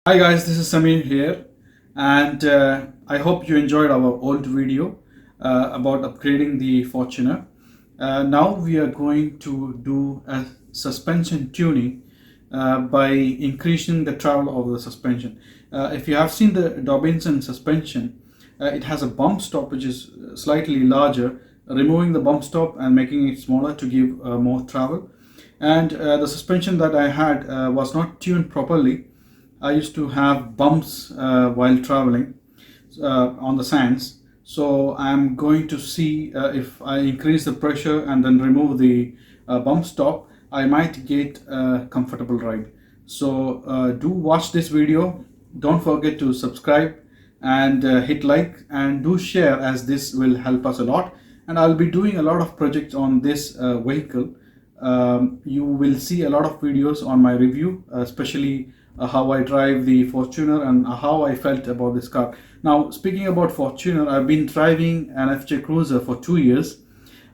Hi guys, this is Samir here, and I hope you enjoyed our old video about upgrading the Fortuner. Now we are going to do a suspension tuning by increasing the travel of the suspension. If you have seen the Dobinson suspension, it has a bump stop which is slightly larger, removing the bump stop and making it smaller to give more travel. And the suspension that I had was not tuned properly. I used to have bumps while traveling on the sands. So I'm going to see if I increase the pressure and then remove the bump stop, I might get a comfortable ride. So do watch this video. Don't forget to subscribe and hit like and do share, as this will help us a lot. And I'll be doing a lot of projects on this vehicle. You will see a lot of videos on my review, especially how I drive the Fortuner and how I felt about this car. Now, speaking about Fortuner, I've been driving an FJ Cruiser for 2 years.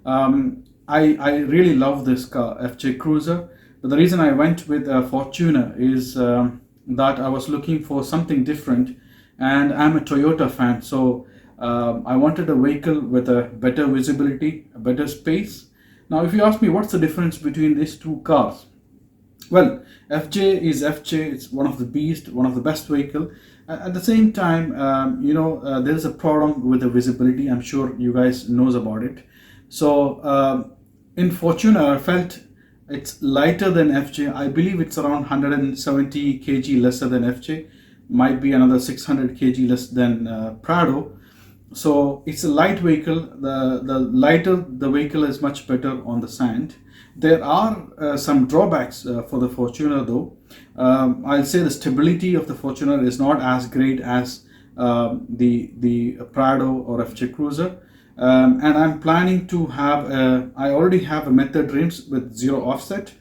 I really love this car, FJ Cruiser. But the reason I went with a Fortuner is that I was looking for something different, and I'm a Toyota fan, so I wanted a vehicle with a better visibility, a better space. Now, if you ask me what's the difference between these two cars, well, FJ is FJ. It's one of the beast, one of the best vehicle. At the same time, there is a problem with the visibility. I'm sure you guys knows about it. So in Fortuner, I felt it's lighter than FJ. I believe it's around 170 kg lesser than FJ. Might be another 600 kg less than Prado. So it's a light vehicle. The lighter the vehicle is, much better on the sand. There are some drawbacks for the Fortuner though. I'll say the stability of the Fortuner is not as great as the Prado or FJ Cruiser. And I'm planning to have I already have a method rims with zero offset.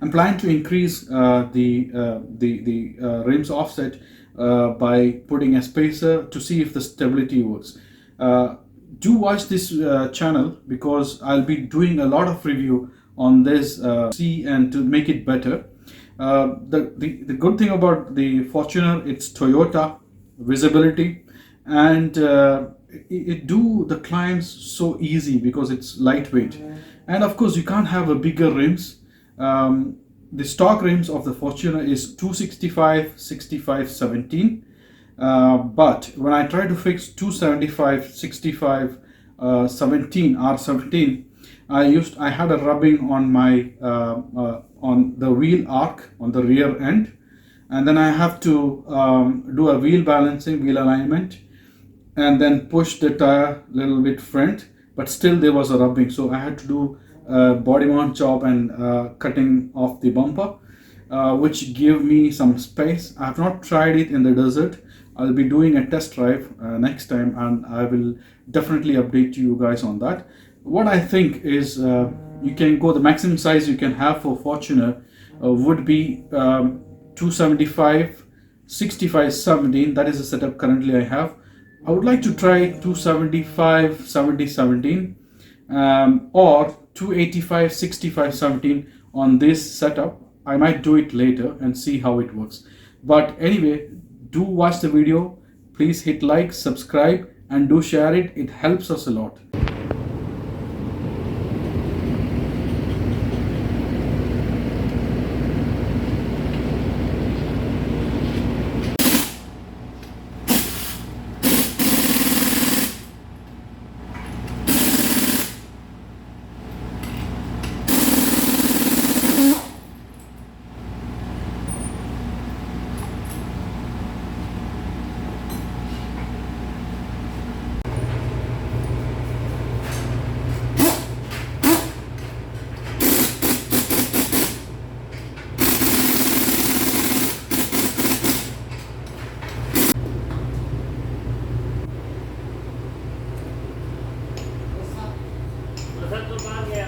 I'm planning to increase the rims offset by putting a spacer to see if the stability works. Do watch this channel, because I'll be doing a lot of review on this see and to make it better. The good thing about the Fortuner, it's Toyota visibility, and it do the climbs so easy because it's lightweight. And of course you can't have a bigger rims. The stock rims of the Fortuner is 265 65 17. But when I try to fix 275 65 17 R17, I had a rubbing on my on the wheel arc on the rear end, and then I have to do a wheel balancing, wheel alignment, and then push the tire a little bit front, but still there was a rubbing, so I had to do a body mount job and cutting off the bumper, which gave me some space. I have not tried it in the desert. I'll be doing a test drive next time, and I will definitely update you guys on that. What I think is you can go, the maximum size you can have for Fortuner would be 275 65 17. That is the setup currently I have. I would like to try 275 70 17 or 285 65 17 on this setup. I might do it later and see how it works. But anyway, do watch the video. Please hit like, subscribe, and do share it. It helps us a lot. Satu pagi ya,